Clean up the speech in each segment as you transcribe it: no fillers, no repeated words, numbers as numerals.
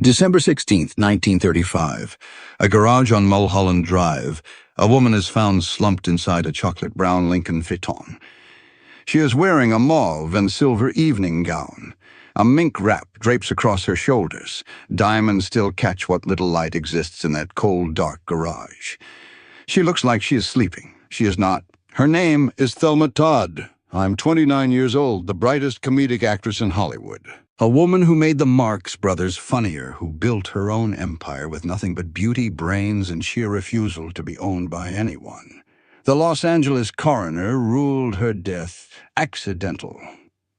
December 16th, 1935. A garage on Mulholland Drive. A woman is found slumped inside a chocolate-brown Lincoln Phaeton. She is wearing a mauve and silver evening gown. A mink wrap drapes across her shoulders. Diamonds still catch what little light exists in that cold, dark garage. She looks like she is sleeping. She is not. Her name is Thelma Todd. I'm 29 years old, the brightest comedic actress in Hollywood. A woman who made the Marx Brothers funnier, who built her own empire with nothing but beauty, brains, and sheer refusal to be owned by anyone. The Los Angeles coroner ruled her death accidental.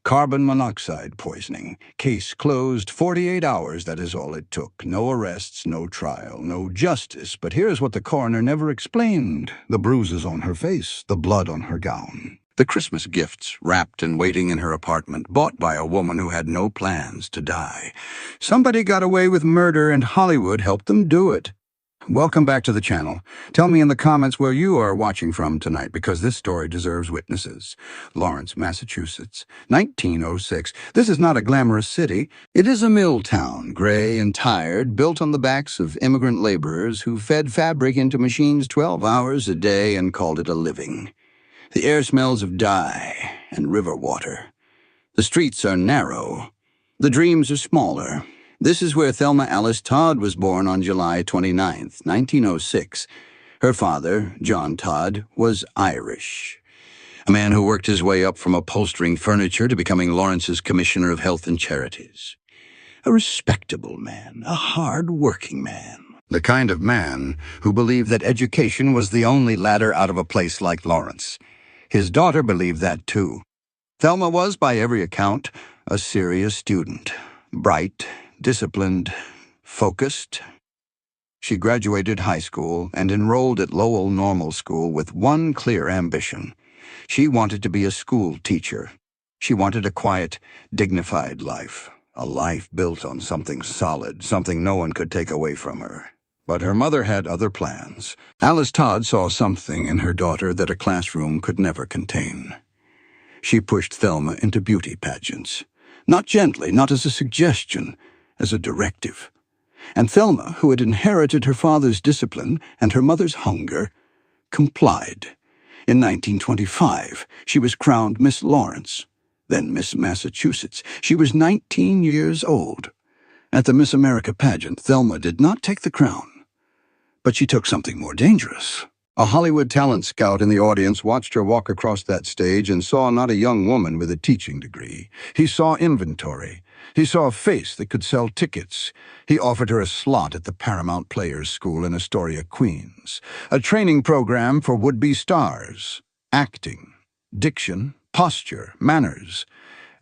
Carbon monoxide poisoning. Case closed. 48 hours, that is all it took. No arrests, no trial, no justice. But here's what the coroner never explained. The bruises on her face, the blood on her gown. The Christmas gifts wrapped and waiting in her apartment, bought by a woman who had no plans to die. Somebody got away with murder and Hollywood helped them do it. Welcome back to the channel. Tell me in the comments where you are watching from tonight, because this story deserves witnesses. Lawrence, Massachusetts, 1906. This is not a glamorous city. It is a mill town, gray and tired, built on the backs of immigrant laborers who fed fabric into machines 12 hours a day and called it a living. The air smells of dye and river water. The streets are narrow. The dreams are smaller. This is where Thelma Alice Todd was born on July 29th, 1906. Her father, John Todd, was Irish. A man who worked his way up from upholstering furniture to becoming Lawrence's Commissioner of Health and Charities. A respectable man, a hard-working man. The kind of man who believed that education was the only ladder out of a place like Lawrence. His daughter believed that too. Thelma was, by every account, a serious student. Bright, disciplined, focused. She graduated high school and enrolled at Lowell Normal School with one clear ambition. She wanted to be a school teacher. She wanted a quiet, dignified life. A life built on something solid, something no one could take away from her. But her mother had other plans. Alice Todd saw something in her daughter that a classroom could never contain. She pushed Thelma into beauty pageants. Not gently, not as a suggestion, as a directive. And Thelma, who had inherited her father's discipline and her mother's hunger, complied. In 1925, she was crowned Miss Lawrence, then Miss Massachusetts. She was 19 years old. At the Miss America pageant, Thelma did not take the crown. But she took something more dangerous. A Hollywood talent scout in the audience watched her walk across that stage and saw not a young woman with a teaching degree. He saw inventory. He saw a face that could sell tickets. He offered her a slot at the Paramount Players School in Astoria, Queens. A training program for would-be stars. Acting, diction, posture, manners.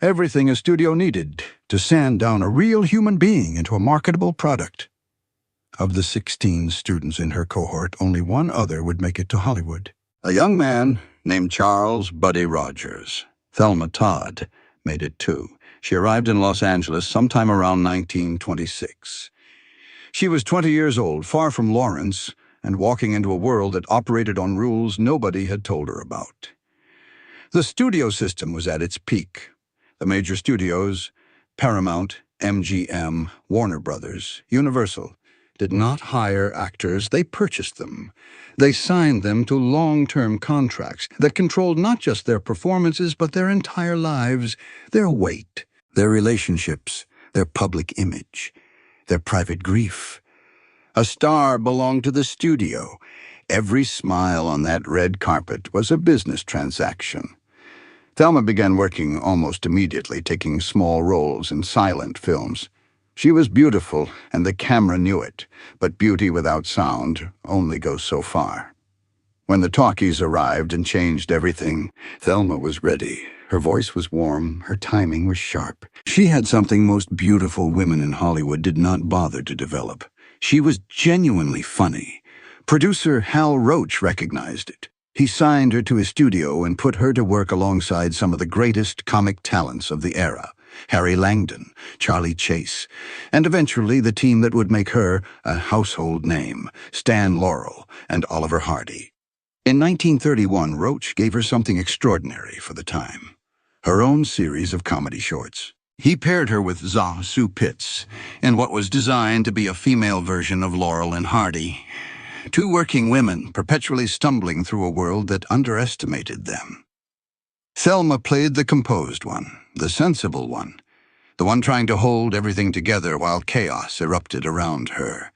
Everything a studio needed to sand down a real human being into a marketable product. Of the 16 students in her cohort, only one other would make it to Hollywood. A young man named Charles Buddy Rogers. Thelma Todd made it too. She arrived in Los Angeles sometime around 1926. She was 20 years old, far from Lawrence, and walking into a world that operated on rules nobody had told her about. The studio system was at its peak. The major studios, Paramount, MGM, Warner Brothers, Universal, did not hire actors, they purchased them. They signed them to long-term contracts that controlled not just their performances, but their entire lives, their weight, their relationships, their public image, their private grief. A star belonged to the studio. Every smile on that red carpet was a business transaction. Thelma began working almost immediately, taking small roles in silent films. She was beautiful, and the camera knew it, but beauty without sound only goes so far. When the talkies arrived and changed everything, Thelma was ready. Her voice was warm, her timing was sharp. She had something most beautiful women in Hollywood did not bother to develop. She was genuinely funny. Producer Hal Roach recognized it. He signed her to his studio and put her to work alongside some of the greatest comic talents of the era. Harry Langdon, Charlie Chase, and eventually the team that would make her a household name, Stan Laurel and Oliver Hardy. In 1931, Roach gave her something extraordinary for the time, her own series of comedy shorts. He paired her with Za Sue Pitts in what was designed to be a female version of Laurel and Hardy, two working women perpetually stumbling through a world that underestimated them. Thelma played the composed one, the sensible one, the one trying to hold everything together while chaos erupted around her.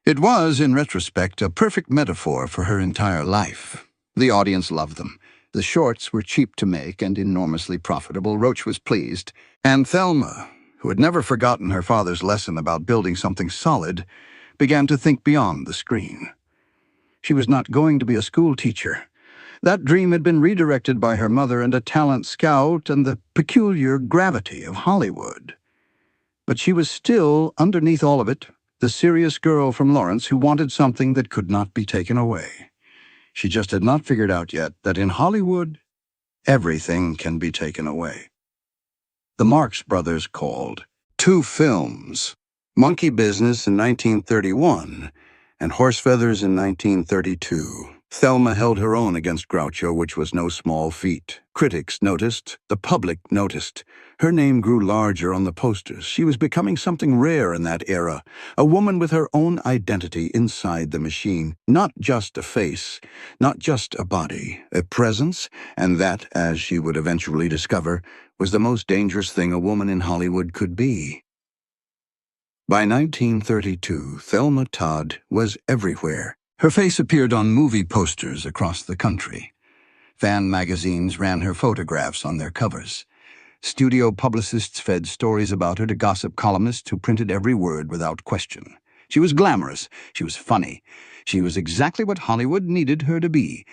It was, in retrospect, a perfect metaphor for her entire life. The audience loved them. The shorts were cheap to make and enormously profitable. Roach was pleased. And Thelma, who had never forgotten her father's lesson about building something solid, began to think beyond the screen. She was not going to be a school teacher. That dream had been redirected by her mother and a talent scout and the peculiar gravity of Hollywood. But she was still, underneath all of it, the serious girl from Lawrence who wanted something that could not be taken away. She just had not figured out yet that in Hollywood, everything can be taken away. The Marx Brothers called. Two films, Monkey Business in 1931 and Horse Feathers in 1932. Thelma held her own against Groucho, which was no small feat. Critics noticed, the public noticed. Her name grew larger on the posters. She was becoming something rare in that era, a woman with her own identity inside the machine. Not just a face, not just a body, a presence, and that, as she would eventually discover, was the most dangerous thing a woman in Hollywood could be. By 1932, Thelma Todd was everywhere. Her face appeared on movie posters across the country. Fan magazines ran her photographs on their covers. Studio publicists fed stories about her to gossip columnists who printed every word without question. She was glamorous. She was funny. She was exactly what Hollywood needed her to be.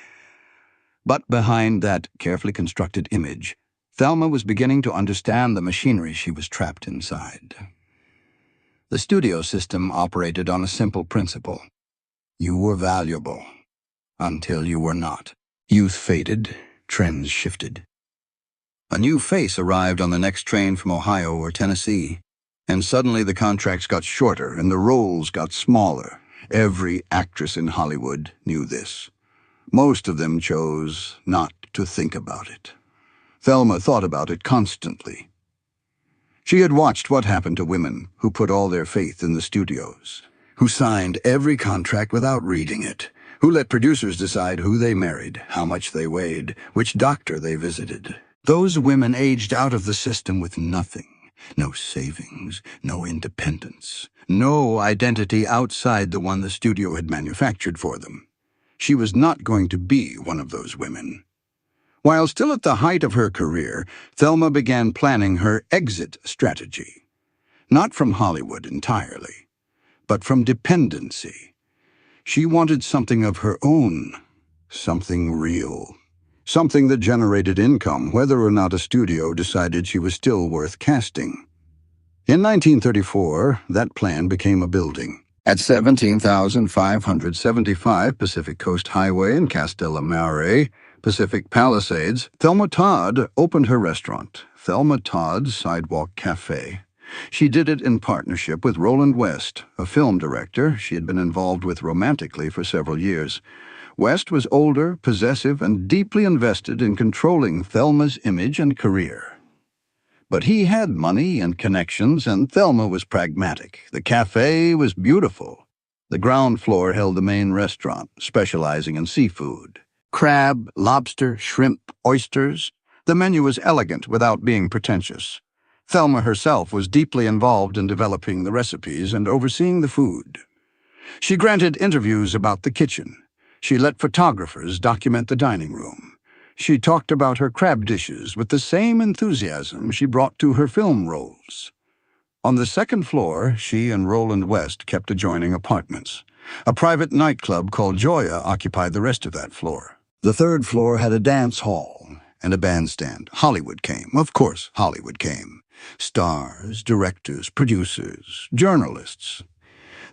But behind that carefully constructed image, Thelma was beginning to understand the machinery she was trapped inside. The studio system operated on a simple principle. You were valuable until you were not. Youth faded, trends shifted. A new face arrived on the next train from Ohio or Tennessee, and suddenly the contracts got shorter and the roles got smaller. Every actress in Hollywood knew this. Most of them chose not to think about it. Thelma thought about it constantly. She had watched what happened to women who put all their faith in the studios, who signed every contract without reading it, who let producers decide who they married, how much they weighed, which doctor they visited. Those women aged out of the system with nothing, no savings, no independence, no identity outside the one the studio had manufactured for them. She was not going to be one of those women. While still at the height of her career, Thelma began planning her exit strategy. Not from Hollywood entirely, but from dependency. She wanted something of her own, something real, something that generated income, whether or not a studio decided she was still worth casting. In 1934, that plan became a building. At 17,575 Pacific Coast Highway in Castellamare, Pacific Palisades, Thelma Todd opened her restaurant, Thelma Todd's Sidewalk Cafe. She did it in partnership with Roland West, a film director she had been involved with romantically for several years. West was older, possessive, and deeply invested in controlling Thelma's image and career. But he had money and connections, and Thelma was pragmatic. The cafe was beautiful. The ground floor held the main restaurant, specializing in seafood. Crab, lobster, shrimp, oysters. The menu was elegant without being pretentious. Thelma herself was deeply involved in developing the recipes and overseeing the food. She granted interviews about the kitchen. She let photographers document the dining room. She talked about her crab dishes with the same enthusiasm she brought to her film roles. On the second floor, she and Roland West kept adjoining apartments. A private nightclub called Joya occupied the rest of that floor. The third floor had a dance hall and a bandstand. Hollywood came. Of course, Hollywood came. Stars, directors, producers, journalists.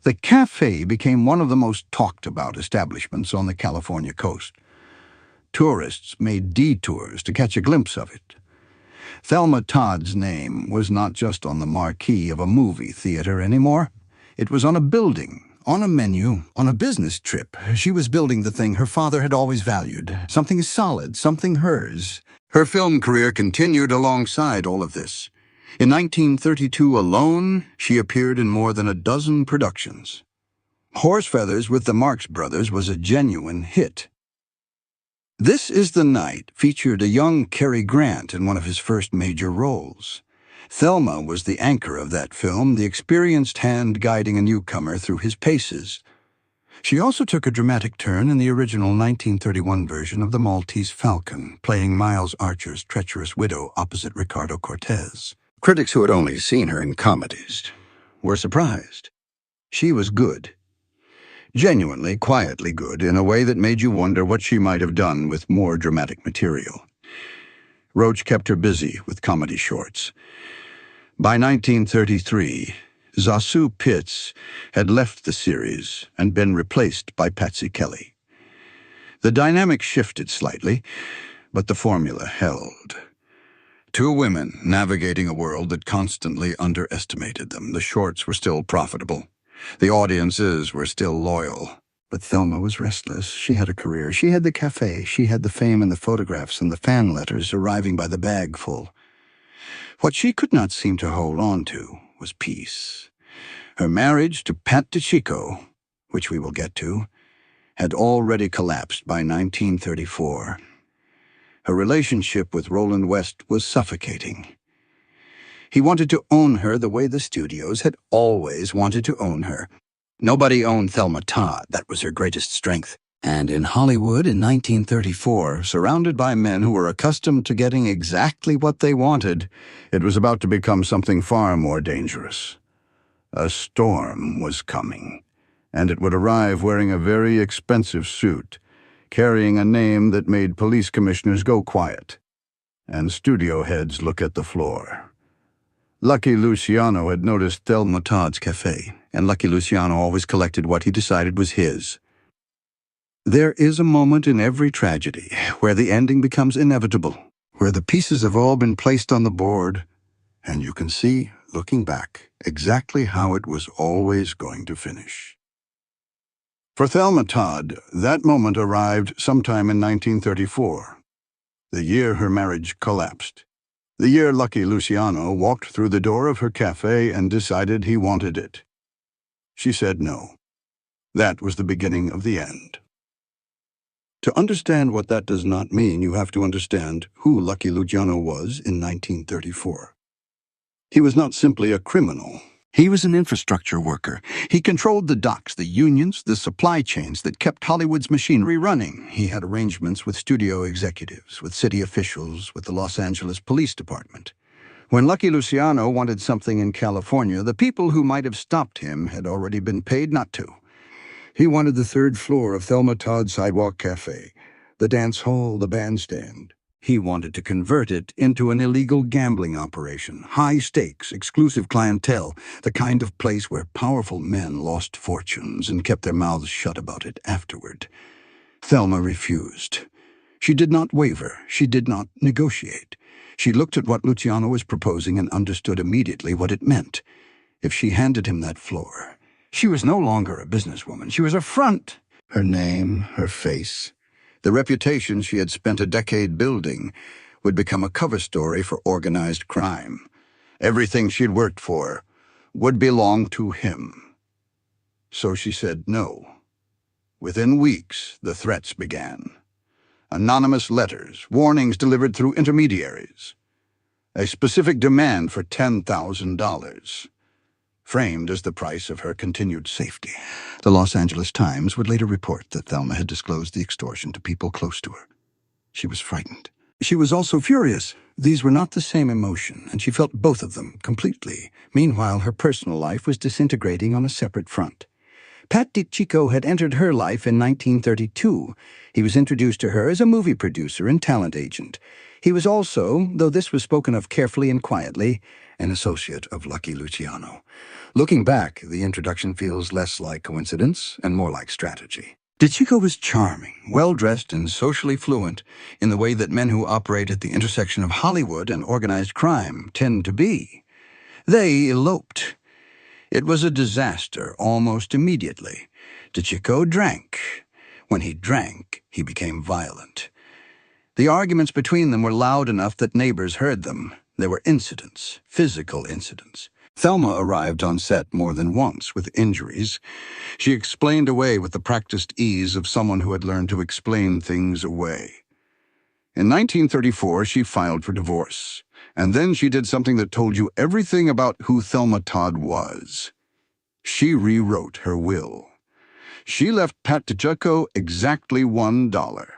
The cafe became one of the most talked-about establishments on the California coast. Tourists made detours to catch a glimpse of it. Thelma Todd's name was not just on the marquee of a movie theater anymore. It was on a building, on a menu, on a business trip. She was building the thing her father had always valued, something solid, something hers. Her film career continued alongside all of this. In 1932 alone, she appeared in more than a dozen productions. Horse Feathers with the Marx Brothers was a genuine hit. This Is the Night featured a young Cary Grant in one of his first major roles. Thelma was the anchor of that film, the experienced hand guiding a newcomer through his paces. She also took a dramatic turn in the original 1931 version of The Maltese Falcon, playing Miles Archer's treacherous widow opposite Ricardo Cortez. Critics who had only seen her in comedies were surprised. She was good. Genuinely, quietly good, in a way that made you wonder what she might have done with more dramatic material. Roach kept her busy with comedy shorts. By 1933, Zasu Pitts had left the series and been replaced by Patsy Kelly. The dynamic shifted slightly, but the formula held. Two women navigating a world that constantly underestimated them. The shorts were still profitable. The audiences were still loyal. But Thelma was restless. She had a career. She had the cafe. She had the fame and the photographs and the fan letters arriving by the bagful. What she could not seem to hold on to was peace. Her marriage to Pat DiCicco, which we will get to, had already collapsed by 1934. Her relationship with Roland West was suffocating. He wanted to own her the way the studios had always wanted to own her. Nobody owned Thelma Todd. That was her greatest strength. And in Hollywood in 1934, surrounded by men who were accustomed to getting exactly what they wanted, it was about to become something far more dangerous. A storm was coming, and it would arrive wearing a very expensive suit, carrying a name that made police commissioners go quiet, and studio heads look at the floor. Lucky Luciano had noticed Thelma Todd's cafe, and Lucky Luciano always collected what he decided was his. There is a moment in every tragedy where the ending becomes inevitable, where the pieces have all been placed on the board, and you can see, looking back, exactly how it was always going to finish. For Thelma Todd, that moment arrived sometime in 1934, the year her marriage collapsed. The year Lucky Luciano walked through the door of her cafe and decided he wanted it. She said no. That was the beginning of the end. To understand what that does not mean, you have to understand who Lucky Luciano was in 1934. He was not simply a criminal. He was an infrastructure worker. He controlled the docks, the unions, the supply chains that kept Hollywood's machinery running. He had arrangements with studio executives, with city officials, with the Los Angeles Police Department. When Lucky Luciano wanted something in California, the people who might have stopped him had already been paid not to. He wanted the third floor of Thelma Todd Sidewalk Cafe, the dance hall, the bandstand. He wanted to convert it into an illegal gambling operation, high stakes, exclusive clientele, the kind of place where powerful men lost fortunes and kept their mouths shut about it afterward. Thelma refused. She did not waver. She did not negotiate. She looked at what Luciano was proposing and understood immediately what it meant. If she handed him that floor, she was no longer a businesswoman. She was a front. Her name, her face, the reputation she had spent a decade building would become a cover story for organized crime. Everything she'd worked for would belong to him. So she said no. Within weeks, the threats began. Anonymous letters, warnings delivered through intermediaries. A specific demand for $10,000. Framed as the price of her continued safety. The Los Angeles Times would later report that Thelma had disclosed the extortion to people close to her. She was frightened. She was also furious. These were not the same emotion, and she felt both of them completely. Meanwhile, her personal life was disintegrating on a separate front. Pat DiCicco had entered her life in 1932. He was introduced to her as a movie producer and talent agent. He was also, though this was spoken of carefully and quietly, an associate of Lucky Luciano. Looking back, the introduction feels less like coincidence and more like strategy. DiCicco was charming, well-dressed, and socially fluent in the way that men who operate at the intersection of Hollywood and organized crime tend to be. They eloped. It was a disaster almost immediately. DiCicco drank. When he drank, he became violent. The arguments between them were loud enough that neighbors heard them. There were incidents, physical incidents. Thelma arrived on set more than once with injuries. She explained away with the practiced ease of someone who had learned to explain things away. In 1934, she filed for divorce, and then she did something that told you everything about who Thelma Todd was. She rewrote her will. She left Pat DiGiaco exactly $1,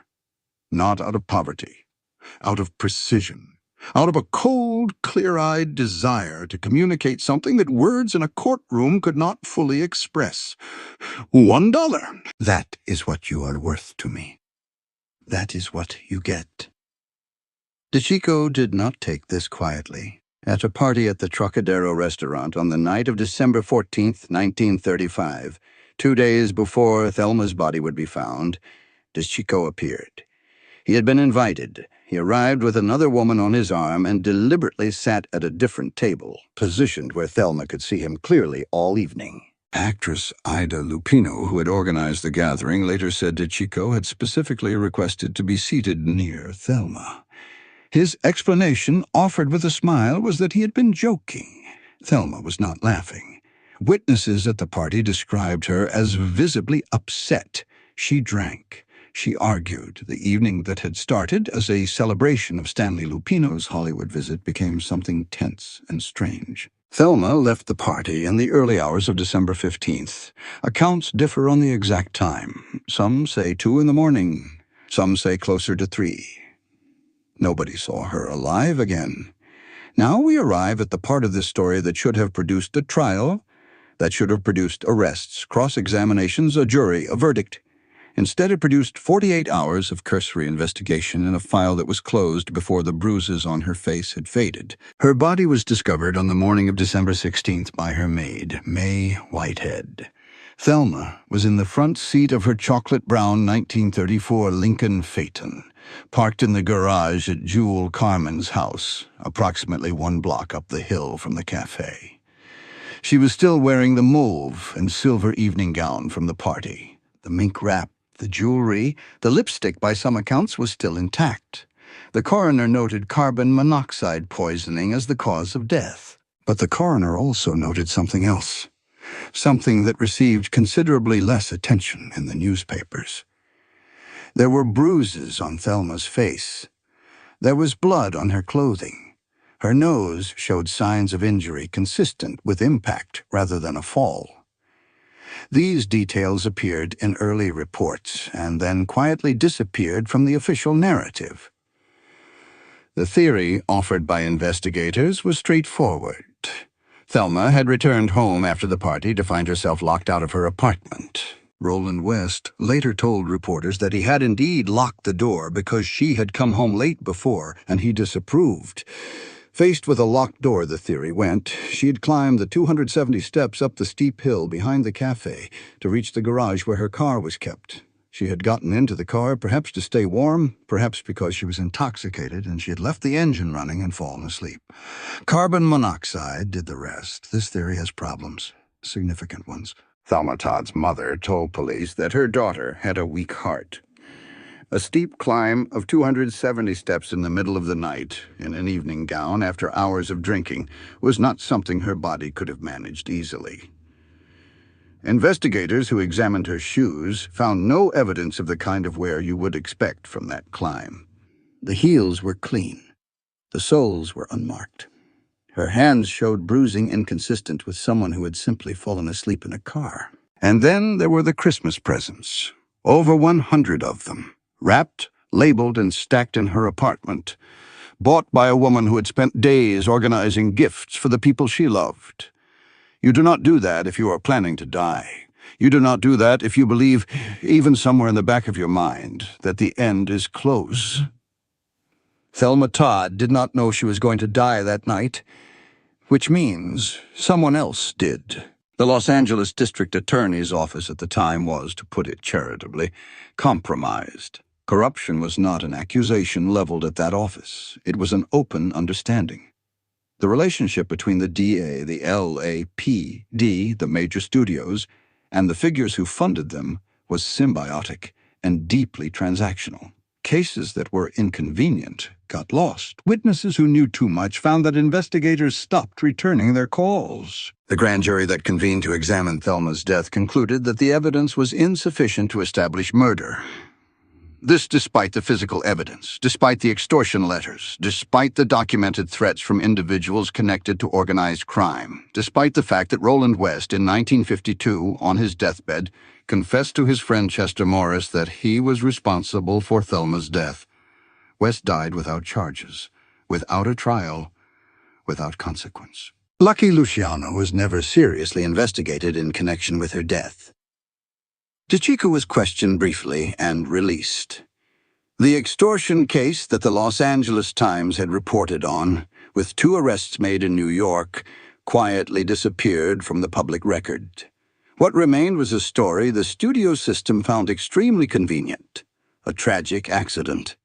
not out of poverty, out of precision, out of a cold, clear-eyed desire to communicate something that words in a courtroom could not fully express. $1. That is what you are worth to me. That is what you get. DiGiaco did not take this quietly. At a party at the Trocadero restaurant on the night of December 14th, 1935, 2 days before Thelma's body would be found, DiGiaco appeared. He had been invited. He arrived with another woman on his arm and deliberately sat at a different table, positioned where Thelma could see him clearly all evening. Actress Ida Lupino, who had organized the gathering, later said DiGiaco had specifically requested to be seated near Thelma. His explanation, offered with a smile, was that he had been joking. Thelma was not laughing. Witnesses at the party described her as visibly upset. She drank. She argued. The evening that had started as a celebration of Stanley Lupino's Hollywood visit became something tense and strange. Thelma left the party in the early hours of December 15th. Accounts differ on the exact time. Some say 2 in the morning. Some say closer to 3. Nobody saw her alive again. Now we arrive at the part of this story that should have produced a trial, that should have produced arrests, cross-examinations, a jury, a verdict. Instead, it produced 48 hours of cursory investigation in a file that was closed before the bruises on her face had faded. Her body was discovered on the morning of December 16th by her maid, May Whitehead. Thelma was in the front seat of her chocolate-brown 1934 Lincoln Phaeton, parked in the garage at Jewel Carmen's house, approximately 1 block up the hill from the cafe. She was still wearing the mauve and silver evening gown from the party. The mink wrap, the jewelry, the lipstick, by some accounts, was still intact. The coroner noted carbon monoxide poisoning as the cause of death. But the coroner also noted something else, something that received considerably less attention in the newspapers. There were bruises on Thelma's face. There was blood on her clothing. Her nose showed signs of injury consistent with impact rather than a fall. These details appeared in early reports and then quietly disappeared from the official narrative. The theory offered by investigators was straightforward. Thelma had returned home after the party to find herself locked out of her apartment. Roland West later told reporters that he had indeed locked the door because she had come home late before, and he disapproved. Faced with a locked door, the theory went, she had climbed the 270 steps up the steep hill behind the cafe to reach the garage where her car was kept. She had gotten into the car, perhaps to stay warm, perhaps because she was intoxicated, and she had left the engine running and fallen asleep. Carbon monoxide did the rest. This theory has problems, significant ones. Thelma Todd's mother told police that her daughter had a weak heart. A steep climb of 270 steps in the middle of the night, in an evening gown after hours of drinking, was not something her body could have managed easily. Investigators who examined her shoes found no evidence of the kind of wear you would expect from that climb. The heels were clean. The soles were unmarked. Her hands showed bruising inconsistent with someone who had simply fallen asleep in a car. And then there were the Christmas presents, over 100 of them, wrapped, labeled, and stacked in her apartment, bought by a woman who had spent days organizing gifts for the people she loved. You do not do that if you are planning to die. You do not do that if you believe, even somewhere in the back of your mind, that the end is close. Thelma Todd did not know she was going to die that night, which means someone else did. The Los Angeles District Attorney's office at the time was, to put it charitably, compromised. Corruption was not an accusation leveled at that office. It was an open understanding. The relationship between the DA, the LAPD, the major studios, and the figures who funded them was symbiotic and deeply transactional. Cases that were inconvenient got lost. Witnesses who knew too much found that investigators stopped returning their calls. The grand jury that convened to examine Thelma's death concluded that the evidence was insufficient to establish murder. This despite the physical evidence, despite the extortion letters, despite the documented threats from individuals connected to organized crime, despite the fact that Roland West, in 1952, on his deathbed, confessed to his friend Chester Morris that he was responsible for Thelma's death. West died without charges, without a trial, without consequence. Lucky Luciano was never seriously investigated in connection with her death. DeCicco was questioned briefly and released. The extortion case that the Los Angeles Times had reported on, with 2 arrests made in New York, quietly disappeared from the public record. What remained was a story the studio system found extremely convenient: a tragic accident.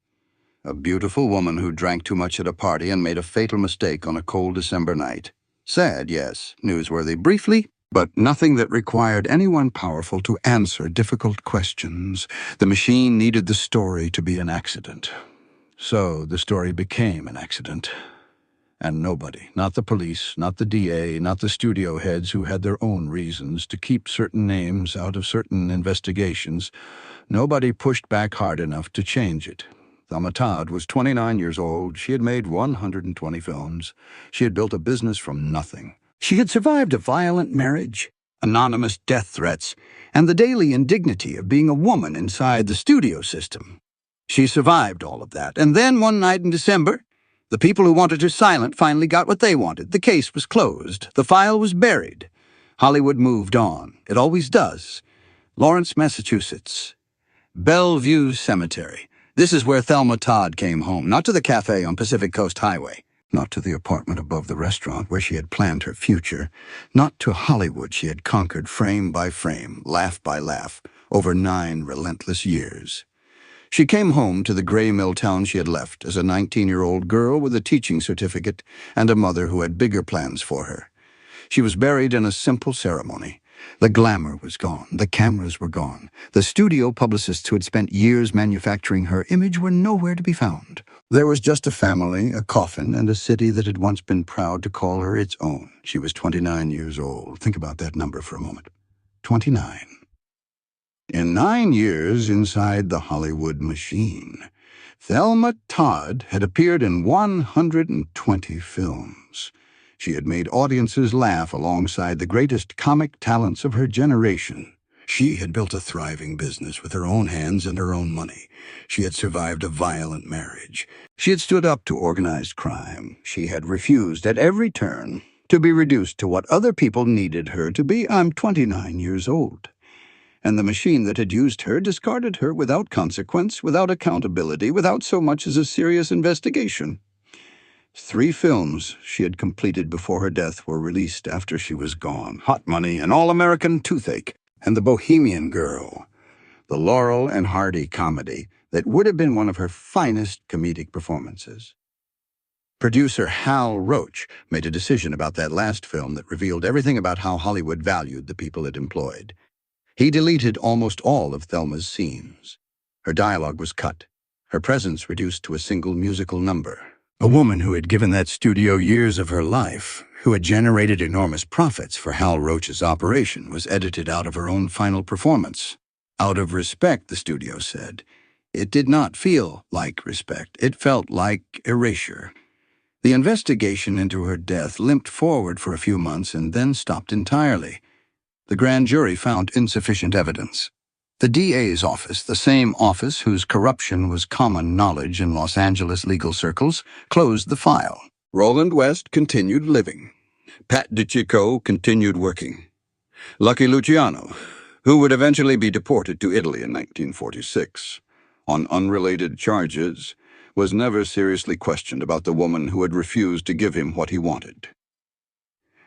A beautiful woman who drank too much at a party and made a fatal mistake on a cold December night. Sad, yes, newsworthy briefly, but nothing that required anyone powerful to answer difficult questions. The machine needed the story to be an accident. So the story became an accident. And nobody, not the police, not the DA, not the studio heads who had their own reasons to keep certain names out of certain investigations, nobody pushed back hard enough to change it. Thelma Todd was 29 years old. She had made 120 films. She had built a business from nothing. She had survived a violent marriage, anonymous death threats, and the daily indignity of being a woman inside the studio system. She survived all of that, and then one night in December, the people who wanted her silent finally got what they wanted. The case was closed. The file was buried. Hollywood moved on. It always does. Lawrence, Massachusetts. Bellevue Cemetery. This is where Thelma Todd came home, not to the cafe on Pacific Coast Highway. Not to the apartment above the restaurant where she had planned her future. Not to Hollywood she had conquered frame by frame, laugh by laugh, over 9 relentless years. She came home to the gray mill town she had left as a 19-year-old girl with a teaching certificate and a mother who had bigger plans for her. She was buried in a simple ceremony. The glamour was gone. The cameras were gone. The studio publicists who had spent years manufacturing her image were nowhere to be found. There was just a family, a coffin, and a city that had once been proud to call her its own. She was 29 years old. Think about that number for a moment. 29. In 9 years inside the Hollywood machine, Thelma Todd had appeared in 120 films. She had made audiences laugh alongside the greatest comic talents of her generation. She had built a thriving business with her own hands and her own money. She had survived a violent marriage. She had stood up to organized crime. She had refused at every turn to be reduced to what other people needed her to be. I'm 29 years old. And the machine that had used her discarded her without consequence, without accountability, without so much as a serious investigation. 3 films she had completed before her death were released after she was gone: Hot Money, An All-American Toothache, and The Bohemian Girl, the Laurel and Hardy comedy that would have been one of her finest comedic performances. Producer Hal Roach made a decision about that last film that revealed everything about how Hollywood valued the people it employed. He deleted almost all of Thelma's scenes. Her dialogue was cut, her presence reduced to a single musical number. A woman who had given that studio years of her life, who had generated enormous profits for Hal Roach's operation, was edited out of her own final performance. Out of respect, the studio said. It did not feel like respect. It felt like erasure. The investigation into her death limped forward for a few months and then stopped entirely. The grand jury found insufficient evidence. The DA's office, the same office whose corruption was common knowledge in Los Angeles legal circles, closed the file. Roland West continued living. Pat DeCicco continued working. Lucky Luciano, who would eventually be deported to Italy in 1946, on unrelated charges, was never seriously questioned about the woman who had refused to give him what he wanted.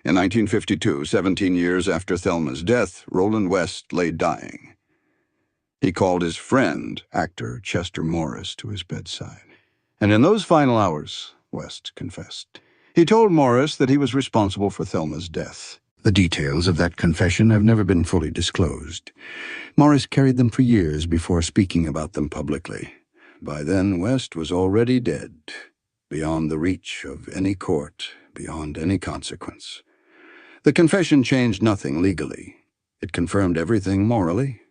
In 1952, 17 years after Thelma's death, Roland West lay dying. He called his friend, actor Chester Morris, to his bedside. And in those final hours, West confessed. He told Morris that he was responsible for Thelma's death. The details of that confession have never been fully disclosed. Morris carried them for years before speaking about them publicly. By then, West was already dead, beyond the reach of any court, beyond any consequence. The confession changed nothing legally. It confirmed everything morally.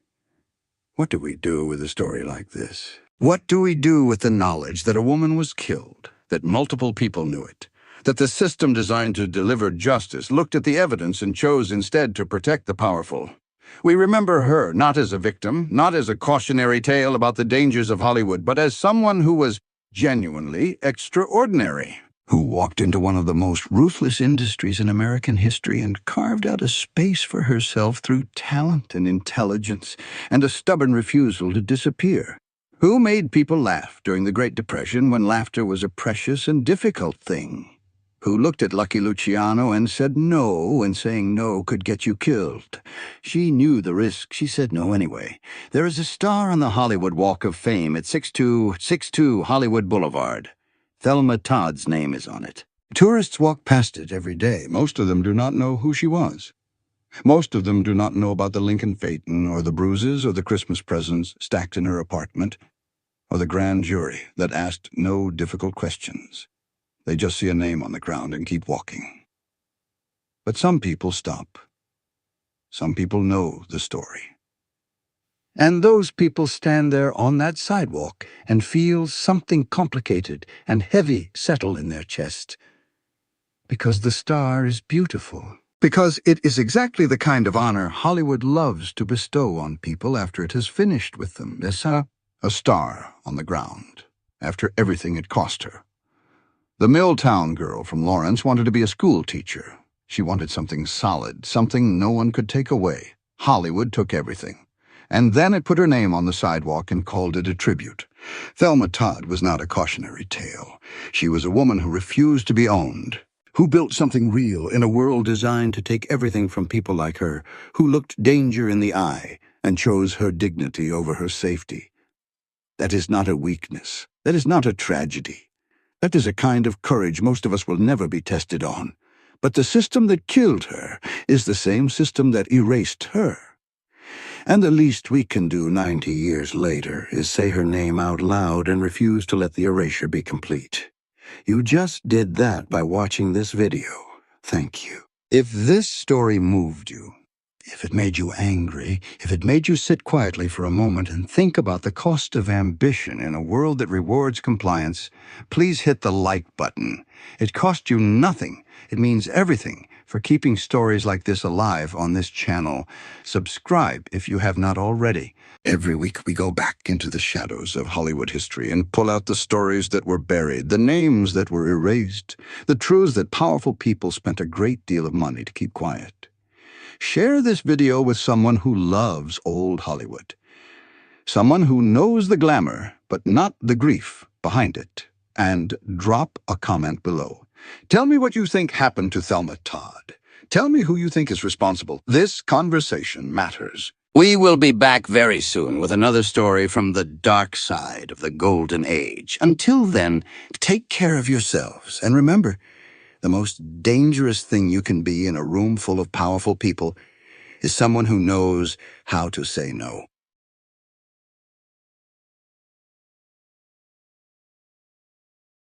What do we do with a story like this? What do we do with the knowledge that a woman was killed, that multiple people knew it, that the system designed to deliver justice looked at the evidence and chose instead to protect the powerful? We remember her not as a victim, not as a cautionary tale about the dangers of Hollywood, but as someone who was genuinely extraordinary, who walked into one of the most ruthless industries in American history and carved out a space for herself through talent and intelligence and a stubborn refusal to disappear. Who made people laugh during the Great Depression when laughter was a precious and difficult thing? Who looked at Lucky Luciano and said no when saying no could get you killed? She knew the risk. She said no anyway. There is a star on the Hollywood Walk of Fame at 6262 Hollywood Boulevard. Thelma Todd's name is on it. Tourists walk past it every day. Most of them do not know who she was. Most of them do not know about the Lincoln Phaeton or the bruises or the Christmas presents stacked in her apartment or the grand jury that asked no difficult questions. They just see a name on the ground and keep walking. But some people stop. Some people know the story. And those people stand there on that sidewalk and feel something complicated and heavy settle in their chest. Because the star is beautiful. Because it is exactly the kind of honor Hollywood loves to bestow on people after it has finished with them. A star on the ground, after everything it cost her. The Milltown girl from Lawrence wanted to be a school teacher. She wanted something solid, something no one could take away. Hollywood took everything. And then it put her name on the sidewalk and called it a tribute. Thelma Todd was not a cautionary tale. She was a woman who refused to be owned, who built something real in a world designed to take everything from people like her, who looked danger in the eye and chose her dignity over her safety. That is not a weakness. That is not a tragedy. That is a kind of courage most of us will never be tested on. But the system that killed her is the same system that erased her. And the least we can do 90 years later is say her name out loud and refuse to let the erasure be complete. You just did that by watching this video. Thank you. If this story moved you, if it made you angry, if it made you sit quietly for a moment and think about the cost of ambition in a world that rewards compliance, please hit the like button. It costs you nothing. It means everything for keeping stories like this alive on this channel. Subscribe if you have not already. Every week we go back into the shadows of Hollywood history and pull out the stories that were buried, the names that were erased, the truths that powerful people spent a great deal of money to keep quiet. Share this video with someone who loves old Hollywood. Someone who knows the glamour, but not the grief behind it. And drop a comment below. Tell me what you think happened to Thelma Todd. Tell me who you think is responsible. This conversation matters. We will be back very soon with another story from the dark side of the Golden Age. Until then, take care of yourselves. And remember, the most dangerous thing you can be in a room full of powerful people is someone who knows how to say no.